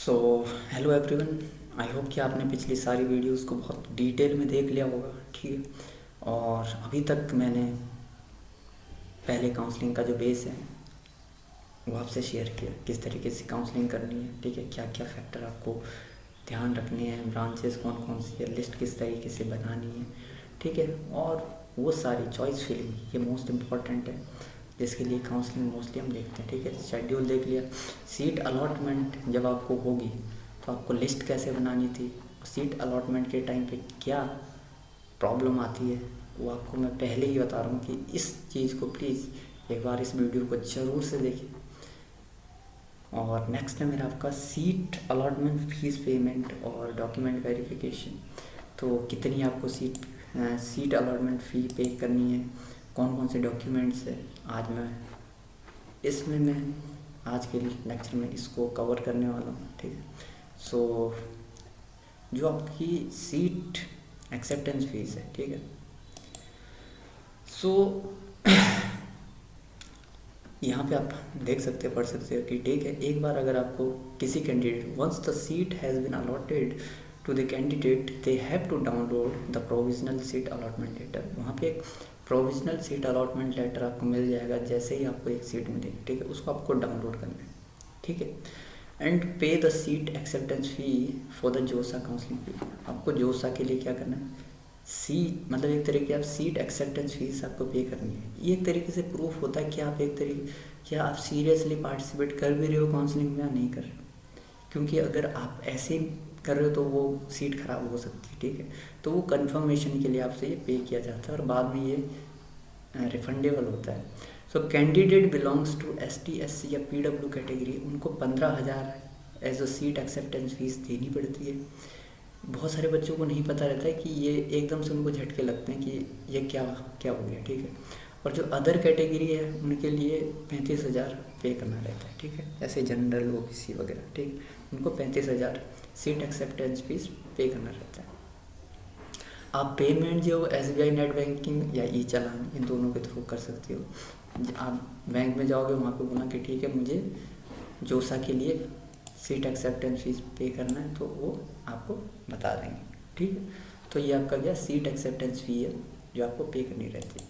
So hello everyone. I hope कि आपने पिछली सारी वीडियोस को बहुत डिटेल में देख लिया होगा, ठीक है। और अभी तक मैंने पहले काउंसलिंग का जो बेस है वो आपसे शेयर किया, किस तरीके से काउंसलिंग करनी है, ठीक है। क्या क्या फैक्टर आपको ध्यान रखने हैं, ब्रांचेस कौन कौन सी है, लिस्ट किस तरीके से बनानी है, ठीक है। और वो सारी चॉइस फिलिंग ये मोस्ट इम्पॉर्टेंट है, जिसके लिए काउंसलिंग मोस्टली हम देखते हैं, ठीक है। शेड्यूल देख लिया, सीट अलॉटमेंट जब आपको होगी तो आपको लिस्ट कैसे बनानी थी, सीट अलॉटमेंट के टाइम पे क्या प्रॉब्लम आती है वो आपको मैं पहले ही बता रहा हूँ कि इस चीज़ को प्लीज़ एक बार इस वीडियो को ज़रूर से देखें। और नेक्स्ट है मेरा आपका सीट अलॉटमेंट फीस पेमेंट और डॉक्यूमेंट वेरिफिकेशन। तो कितनी आपको सीट अलॉटमेंट फ़ी पे करनी है, कौन कौन से डॉक्यूमेंट्स है, आज मैं आज के लेक्चर में इसको कवर करने वाला हूँ, ठीक है। सो जो आपकी सीट एक्सेप्टेंस फीस है, ठीक है। सो यहाँ पे आप देख सकते हो, पढ़ सकते हो कि ठीक है, एक बार अगर आपको किसी candidate once the seat has been allotted to the candidate they have to download the provisional seat allotment letter. वहाँ पे एक प्रोविजनल सीट अलॉटमेंट लेटर आपको मिल जाएगा जैसे ही आपको एक सीट मिलेगी, ठीक है। उसको आपको डाउनलोड करना है, ठीक है। एंड पे the seat acceptance fee for the जोसा काउंसलिंग फी। आपको जोसा के लिए क्या करना है, मतलब एक तरीके आप सीट एक्सेप्टेंस फीस आपको पे करनी है। ये एक तरीके से प्रूफ होता है कि आप क्या आप सीरियसली पार्टिसिपेट कर भी रहे हो काउंसलिंग में या नहीं कर रहे हो। क्योंकि अगर आप ऐसे कर रहे हो तो वो सीट ख़राब हो सकती है, ठीक है। तो वो कंफर्मेशन के लिए आपसे ये पे किया जाता है और बाद में ये रिफंडेबल होता है। So candidate belongs to ST SC या PW कैटेगरी, उनको 15,000 as a seat acceptance fee देनी पड़ती है। बहुत सारे बच्चों को नहीं पता रहता है कि ये एकदम से उनको झटके लगते हैं कि ये क्या क्या हो गया, ठीक है। और जो अदर कैटेगरी है उनके लिए 35,000 पे करना रहता है, ठीक है। जैसे जनरल OBC वगैरह, ठीक, उनको 35,000 सीट एक्सेप्टेंस फीस पे करना रहता है। आप पेमेंट जो SBI नेट बैंकिंग या ई चालान इन दोनों के थ्रू कर सकते हो। आप बैंक में जाओगे, वहाँ पे बोलना कि ठीक है मुझे जोसा के लिए सीट एक्सेप्टेंस फीस पे करना है, तो वो आपको बता देंगे, ठीक है। तो ये आपका क्या सीट एक्सेप्टेंस फ़ी है जो आपको पे करनी रहती है।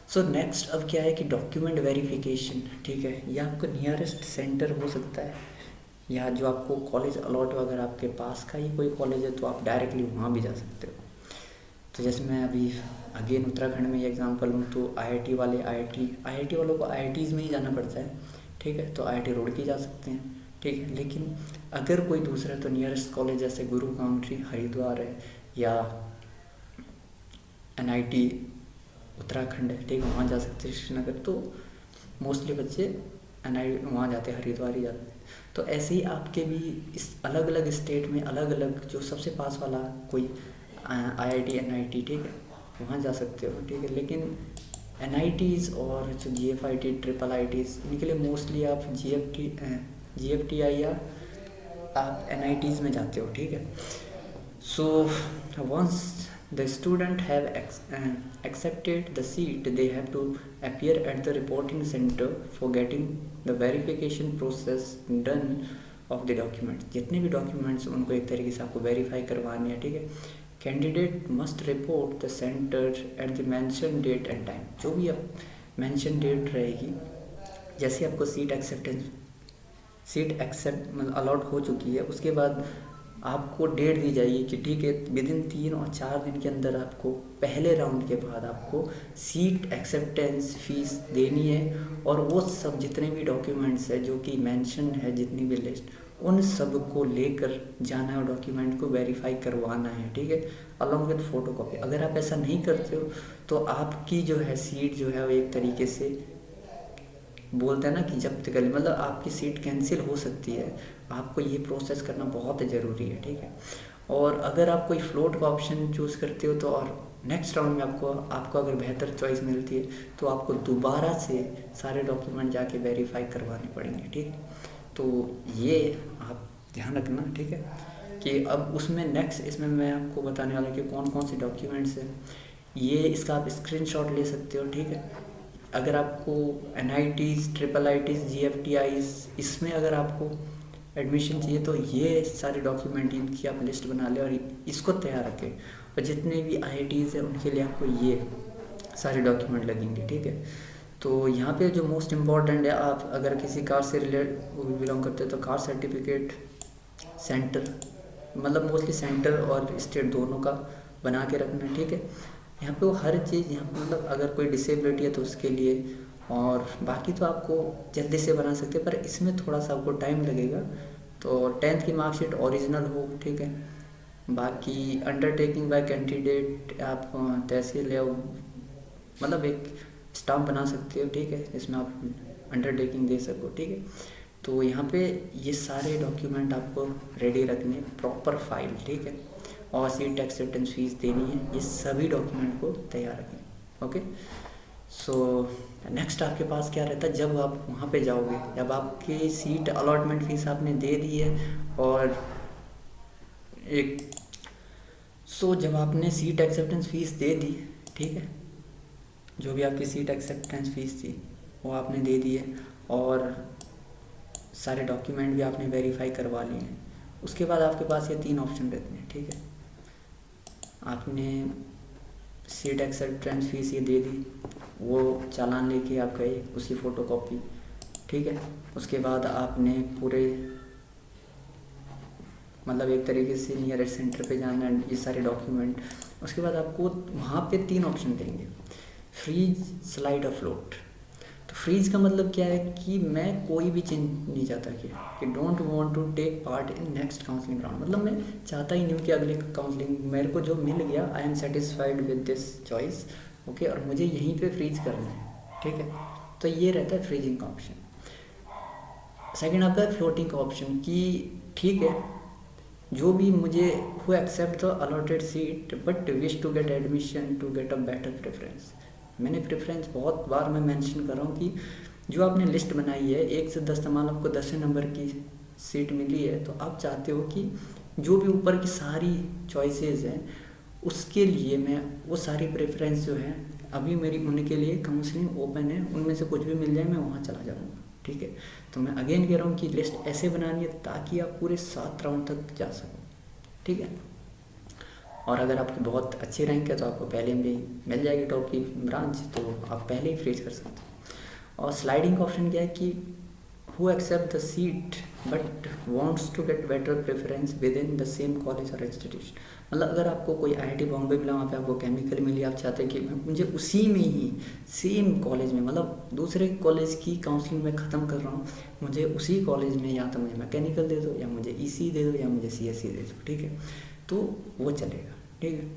सो नेक्स्ट अब क्या है कि डॉक्यूमेंट वेरिफिकेशन, ठीक है। ये आपका नियरेस्ट सेंटर हो सकता है या जो आपको कॉलेज अलॉट हो, अगर आपके पास का ही कोई कॉलेज है तो आप डायरेक्टली वहाँ भी जा सकते हो। तो जैसे मैं अभी अगेन उत्तराखंड में ये एग्जांपल लूँ तो IIT वाले IIT वालों को IITs में ही जाना पड़ता है, ठीक है। तो IIT रुड़की जा सकते हैं, ठीक है। लेकिन अगर कोई दूसरा तो नियरेस्ट कॉलेज जैसे गुरु काउंट्री हरिद्वार है या NIT उत्तराखंड है, ठीक है, वहाँ जा सकते हैं श्रीनगर। तो मोस्टली बच्चे NIT वहाँ जाते हैं, हरिद्वार ही जाते हैं। तो ऐसे ही आपके भी इस अलग अलग स्टेट में अलग अलग जो सबसे पास वाला कोई IIT NIT, ठीक है, वहाँ जा सकते हो, ठीक है। लेकिन NITs और जो GFIT IITs इनके लिए मोस्टली आप GFTI या आप NITs में जाते हो, ठीक है। So once the student have accepted the seat they have to appear at the reporting center for getting the verification process done of the documents। जितने भी डॉक्यूमेंट्स उनको एक तरीके से आपको वेरीफाई करवाने हैं, ठीक है। Candidate must report the centre at the mention date and time. जो भी अब मेंशन डेट रहेगी, जैसे आपको सीट एक्सेप्ट मतलब अलॉट हो चुकी है, उसके बाद आपको डेट दी जाएगी कि ठीक है विदिन 3 और 4 दिन के अंदर आपको पहले राउंड के बाद आपको सीट एक्सेप्टेंस फीस देनी है। और वो सब जितने भी डॉक्यूमेंट्स है जो कि मेंशन है, जितनी भी लिस्ट, उन सब को लेकर जाना है और डॉक्यूमेंट को वेरीफाई करवाना है, ठीक है, अलॉन्ग विद फोटोकॉपी। अगर आप ऐसा नहीं करते हो तो आपकी जो है सीट जो है वो एक तरीके से बोलते हैं ना कि जब्त कर, मतलब आपकी सीट कैंसिल हो सकती है। आपको ये प्रोसेस करना बहुत ज़रूरी है, ठीक है। और अगर आप कोई फ्लोट का ऑप्शन चूज़ करते हो तो और नेक्स्ट राउंड में आपको अगर बेहतर चॉइस मिलती है तो आपको दोबारा से सारे डॉक्यूमेंट जाके वेरीफाई करवाने पड़ेंगे, ठीक। तो ये आप ध्यान रखना, ठीक है। कि अब उसमें नेक्स्ट इसमें मैं आपको बताने वाला कि कौन कौन से डॉक्यूमेंट्स हैं। ये इसका आप स्क्रीनशॉट ले सकते हो, ठीक है। अगर आपको NITs IIITs GFTIs इसमें अगर आपको एडमिशन चाहिए तो ये सारे डॉक्यूमेंट इनकी आप लिस्ट बना लें और इसको तैयार रखें। और जितने भी IITs हैं उनके लिए आपको ये सारे डॉक्यूमेंट लगेंगे, ठीक है। तो यहाँ पे जो मोस्ट इम्पॉर्टेंट है, आप अगर किसी कार से रिलेट बिलोंग करते हैं तो कार सर्टिफिकेट सेंटर, मतलब मोस्टली सेंटर और स्टेट दोनों का बना के रखना, ठीक है। यहाँ पे वो हर चीज़ यहाँ पे मतलब अगर कोई डिसेबिलिटी है तो उसके लिए, और बाकी तो आपको जल्दी से बना सकते हैं, पर इसमें थोड़ा सा आपको टाइम लगेगा। तो 10th की मार्कशीट ओरिजिनल हो, ठीक है। बाकी अंडरटेकिंग बाय कैंडिडेट आप तहसील या मतलब एक स्टाम्प बना सकते हो, ठीक है, जिसमें आप अंडरटेकिंग दे सको, ठीक है। तो यहाँ पे ये सारे डॉक्यूमेंट आपको रेडी रखने, प्रॉपर फाइल, ठीक है, और सीट एक्सेप्टेंस फीस देनी है, ये सभी डॉक्यूमेंट को तैयार रखें, ओके। सो नेक्स्ट आपके पास क्या रहता है, जब आप वहाँ पे जाओगे, जब आपकी सीट अलॉटमेंट फीस आपने दे दी है और एक जब आपने सीट एक्सेप्टेंस फीस दे दी, ठीक है, जो भी आपकी सीट एक्सेप्टेंस फीस थी वो आपने दे दी है और सारे डॉक्यूमेंट भी आपने वेरीफाई करवा लिए हैं, उसके बाद आपके पास ये 3 ऑप्शन रहते हैं, ठीक है। आपने सीट एक्सेप्टेंस फीस ये दे दी, वो चालान लेके आप गए, उसकी फ़ोटोकॉपी, ठीक है। उसके बाद आपने पूरे मतलब एक तरीके से नियरेस्ट सेंटर पे जाना, ये सारे डॉक्यूमेंट, उसके बाद आपको वहाँ पे 3 ऑप्शन देंगे, फ्रीज, स्लाइड और फ्लोट। तो फ्रीज का मतलब क्या है कि मैं कोई भी चेंज नहीं चाहता कि don't want to take part in next counselling round, मतलब मैं चाहता ही नहीं हूँ कि अगले काउंसलिंग मेरे को जो मिल गया, I am satisfied with this choice, okay, और मुझे यहीं पे फ्रीज करना है, ठीक है। तो ये रहता है फ्रीजिंग का ऑप्शन। सेकेंड आता है फ्लोटिंग का ऑप्शन कि ठीक है, जो भी मुझे who accept the allotted seat but wish to get admission to get a better preference. मैंने प्रेफरेंस बहुत बार मैं मेंशन कर रहा हूँ कि जो आपने लिस्ट बनाई है 1 से 10 तक, आपको 10वें नंबर की सीट मिली है, तो आप चाहते हो कि जो भी ऊपर की सारी चॉइसेस हैं उसके लिए मैं वो सारी प्रेफरेंस जो है अभी मेरी उनके लिए काउंसलिंग ओपन है, उनमें से कुछ भी मिल जाए मैं वहाँ चला जाऊँगा, ठीक है। तो मैं अगेन कह रहा हूँ कि लिस्ट ऐसे बनानी है ताकि आप पूरे 7 राउंड तक जा सको, ठीक है। और अगर आपकी बहुत अच्छी रैंक है तो आपको पहले में मिल जाएगी टॉप की ब्रांच, तो आप पहले ही फ्रीज कर सकते हो। और स्लाइडिंग का ऑप्शन क्या है कि who accept the seat but wants to get better preference within the same college और इंस्टीट्यूशन। मतलब अगर आपको कोई IIT बॉम्बे मिला, वहाँ पे आपको केमिकल मिली, आप चाहते हैं कि मुझे उसी में ही सेम कॉलेज में, मतलब दूसरे कॉलेज की काउंसलिंग में ख़त्म कर रहा हूँ, मुझे उसी कॉलेज में या तो मुझे मैकेनिकल दे दो या मुझे EC दे दो या मुझे CSE दे दो, ठीक है, तो वो चलेगा, ठीक है।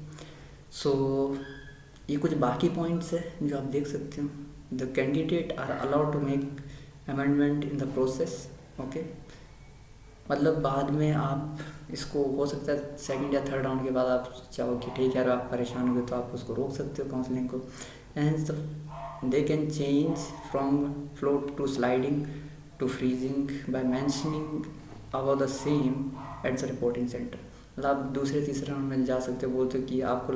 सो ये कुछ बाकी पॉइंट्स है जो आप देख सकते हो। The candidate are allowed to make amendment in the process, okay, मतलब बाद में आप इसको हो सकता है 2nd या 3rd राउंड के बाद आप चाहो कि ठीक है, आप परेशान हो गए तो आप उसको रोक सकते हो काउंसलिंग को। And they can change from float to sliding to freezing by mentioning about the same at the reporting centre. मतलब आप दूसरे तीसरे राउंड में जा सकते हो, बोलते हो कि आपको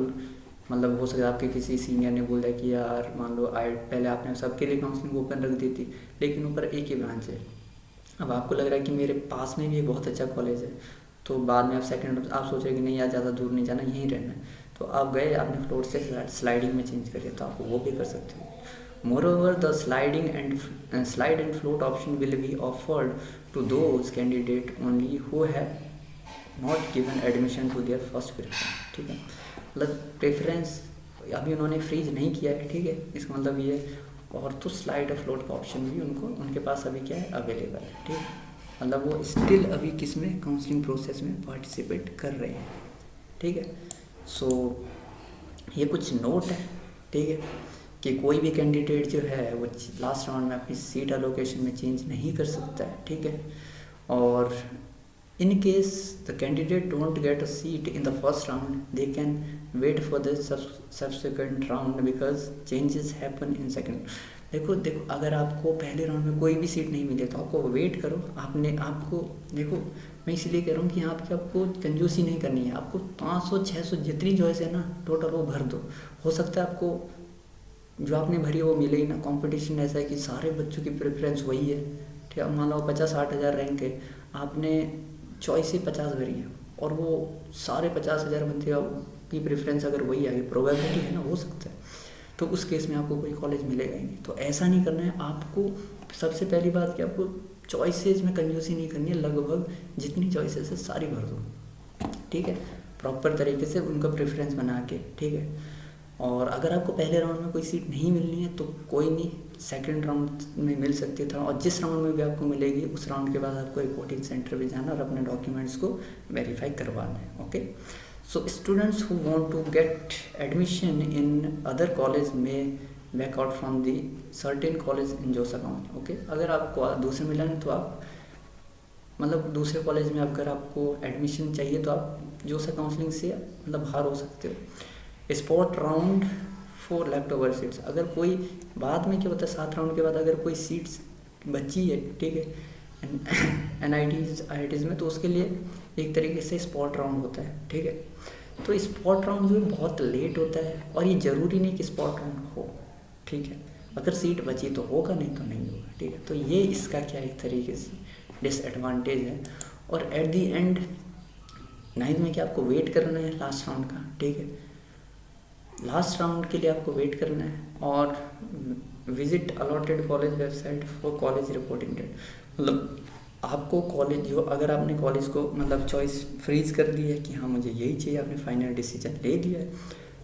मतलब हो सकता है आपके किसी सीनियर ने बोल दिया कि यार मान लो पहले आपने सबके लिए काउंसलिंग ओपन रख दी थी, लेकिन ऊपर एक ही ब्रांच है, अब आपको लग रहा है कि मेरे पास में भी एक बहुत अच्छा कॉलेज है, तो बाद में आप आप सोच रहे कि नहीं यार ज़्यादा दूर नहीं जाना, यहीं रहना है, तो आप गए, आपने फ्लोट से स्लाइडिंग में चेंज कर दिया, तो आप वो भी कर सकते हो। Moreover the slide and float option will be offered to those candidate only who have not given admission to their first preference, ठीक है। मतलब प्रेफरेंस अभी उन्होंने फ्रीज नहीं किया है, ठीक है, इसका मतलब ये, और तो स्लाइड और फ्लोट का ऑप्शन भी उनके पास अभी क्या है, अवेलेबल है, ठीक है। मतलब वो स्टिल अभी किस में, काउंसलिंग प्रोसेस में पार्टिसिपेट कर रहे हैं, ठीक है। सो ये कुछ नोट है, ठीक है, कि कोई भी कैंडिडेट जो है वो लास्ट राउंड में अपनी सीट एलोकेशन में चेंज नहीं कर सकता है, ठीक है। और in case the candidate don't get a seat in the first round, they can wait for the subsequent round because changes happen in second। देखो अगर आपको पहले राउंड में कोई भी सीट नहीं मिले तो आपको वेट करो, आपको देखो, मैं इसलिए कह रहा हूँ कि यहाँ पे आपको कंजूसी नहीं करनी है, आपको 500-600 जितनी चॉइस है ना टोटल वो भर दो। हो सकता है आपको जो आपने भरी वो मिले ही ना, कंपटीशन ऐसा है कि सारे बच्चों की प्रेफरेंस वही है, ठीक है। मान लो 50-60 हज़ार रैंक है, आपने चॉइस ही 50 भरी है और वो सारे 50,000 बंदे की प्रेफरेंस अगर वही आएगी, प्रोबेबिलिटी है ना, हो सकता है, तो उस केस में आपको कोई कॉलेज मिलेगा ही नहीं। तो ऐसा नहीं करना है आपको। सबसे पहली बात कि आपको चॉइसेस में कंजूसी नहीं करनी है, लगभग जितनी चॉइसेस है सारी भर दो, ठीक है, प्रॉपर तरीके से उनका प्रेफरेंस बना के, ठीक है। और अगर आपको पहले राउंड में कोई सीट नहीं मिलनी है तो कोई नहीं, सेकंड राउंड में मिल सकती था, और जिस राउंड में भी आपको मिलेगी उस राउंड के बाद आपको रिपोर्टिंग सेंटर पे जाना और अपने डॉक्यूमेंट्स को वेरीफाई करवाना है। Okay, so students who want to get admission in other college में back out from the certain college in JoSAA county. Okay, अगर आपको दूसरे मिला नहीं तो आप मतलब दूसरे कॉलेज में अगर आपको एडमिशन चाहिए तो आप जोसा काउंसलिंग से मतलब बाहर हो सकते हो। Spot round for left over seats, अगर कोई बाद में क्या होता है 7 राउंड के बाद अगर कोई सीट्स बची है, ठीक है, NITs में, तो उसके लिए एक तरीके से स्पॉट राउंड होता है, ठीक है। तो स्पॉट राउंड जो है बहुत लेट होता है और ये ज़रूरी नहीं कि स्पॉट राउंड हो, ठीक है, अगर सीट बची तो होगा, नहीं तो नहीं होगा, ठीक है। तो ये इसका क्या एक तरीके से डिसएडवांटेज है। और एट दी एंड 9th में क्या आपको वेट करना है लास्ट राउंड का, ठीक है, लास्ट राउंड के लिए आपको वेट करना है। और visit allotted college website for college reporting date, मतलब आपको कॉलेज जो अगर आपने कॉलेज को मतलब चॉइस फ्रीज कर दी है कि हाँ मुझे यही चाहिए, आपने फाइनल डिसीजन ले लिया है,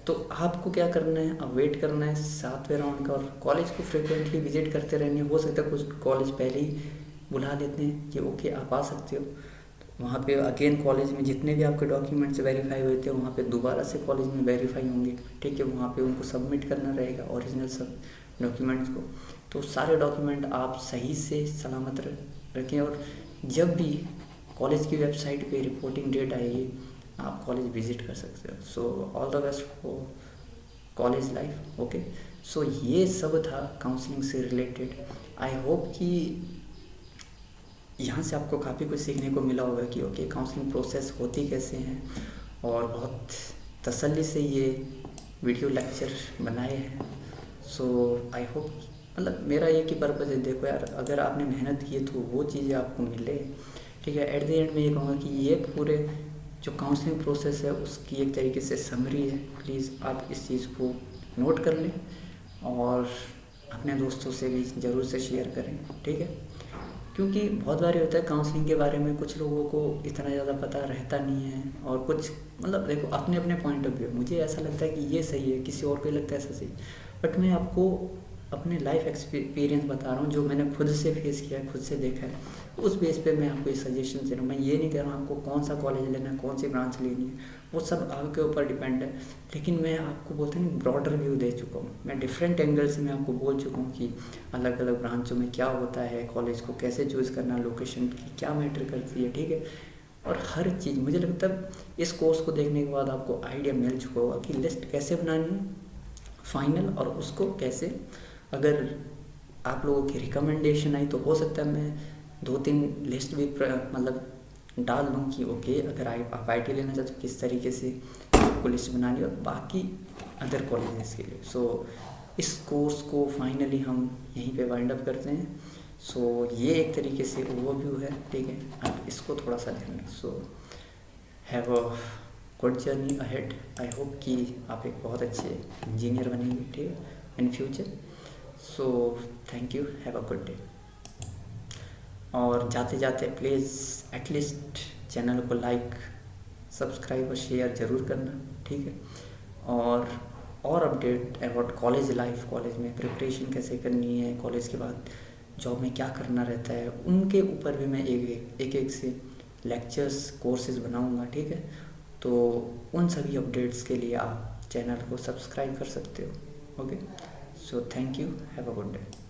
तो आपको क्या करना है, अब वेट करना है 7वें राउंड का। और कॉलेज को फ्रिक्वेंटली विजिट करते रहने, हो सकता है कुछ कॉलेज पहले ही बुला देते हैं कि ओके आप आ सकते हो, वहाँ पे अगेन कॉलेज में जितने भी आपके डॉक्यूमेंट्स वेरीफाई हुए थे वहाँ पे दोबारा से कॉलेज में वेरीफाई होंगे, ठीक है, वहाँ पे उनको सबमिट करना रहेगा ओरिजिनल सब डॉक्यूमेंट्स को। तो सारे डॉक्यूमेंट आप सही से सलामत रखें, और जब भी कॉलेज की वेबसाइट पे रिपोर्टिंग डेट आएगी आप कॉलेज विजिट कर सकते हो। So all the best for college life. Okay, so ये सब था काउंसलिंग से रिलेटेड। आई होप कि यहाँ से आपको काफ़ी कुछ सीखने को मिला होगा कि ओके काउंसलिंग प्रोसेस होती कैसे हैं, और बहुत तसल्ली से ये वीडियो लेक्चर बनाए हैं। सो आई होप, मतलब मेरा एक ही पर्पज़ है, देखो यार अगर आपने मेहनत की है तो वो चीज़ें आपको मिले, ठीक है। एट द एंड में ये कहूँगा कि ये पूरे जो काउंसलिंग प्रोसेस है उसकी एक तरीके से समरी है। प्लीज़ आप इस चीज़ को नोट कर लें और अपने दोस्तों से भी ज़रूर से शेयर करें, ठीक है, क्योंकि बहुत बार होता है काउंसलिंग के बारे में कुछ लोगों को इतना ज़्यादा पता रहता नहीं है, और कुछ मतलब देखो अपने अपने पॉइंट ऑफ व्यू, मुझे ऐसा लगता है कि ये सही है, किसी और को लगता है ऐसा सही, बट मैं आपको अपने लाइफ एक्सपीरियंस बता रहा हूँ जो मैंने खुद से फेस किया है, खुद से देखा है, उस बेस पे मैं आपको ये सजेशन दे रहा हूँ। मैं ये नहीं कह रहा हूँ आपको कौन सा कॉलेज लेना है, कौन सी ब्रांच लेनी है, वो सब आपके ऊपर डिपेंड है, लेकिन मैं आपको बोलते हैं ब्रॉडर व्यू दे चुका हूँ, मैं डिफरेंट एंगल से मैं आपको बोल चुका हूँ कि अलग अलग ब्रांचों में क्या होता है, कॉलेज को कैसे चूज़ करना, लोकेशन की क्या मैटर करती है, ठीक है। और हर चीज़ मुझे लगता है इस कोर्स को देखने के बाद आपको आइडिया मिल चुका होगा कि लिस्ट कैसे बनानी है फाइनल, और उसको कैसे, अगर आप लोगों की रिकमेंडेशन आई तो हो सकता है मैं 2-3 लिस्ट भी मतलब डाल दूँ कि ओके अगर आप IT लेना चाहते हो किस तरीके से आपको लिस्ट बनानी है, और बाकी अदर कॉलेजेस के लिए। सो इस कोर्स को फाइनली हम यहीं पे वाइंड अप करते हैं। सो ये एक तरीके से ओवरव्यू है, ठीक है, आप इसको थोड़ा सा ध्यान रखें। So have a good journey ahead. I hope कि आप एक बहुत अच्छे इंजीनियर बनेंगे, ठीक है, in future. So thank you, have a good day. और जाते जाते प्लीज़ एटलीस्ट चैनल को लाइक, सब्सक्राइब और शेयर ज़रूर करना, ठीक है। और update about college life, college में प्रिपरेशन कैसे करनी है, कॉलेज के बाद जॉब में क्या करना रहता है, उनके ऊपर भी मैं एक से लेक्चर्स कोर्सेज बनाऊंगा, ठीक है। तो उन सभी अपडेट्स के लिए आप चैनल को सब्सक्राइब कर सकते हो। Okay, so thank you, have a good day.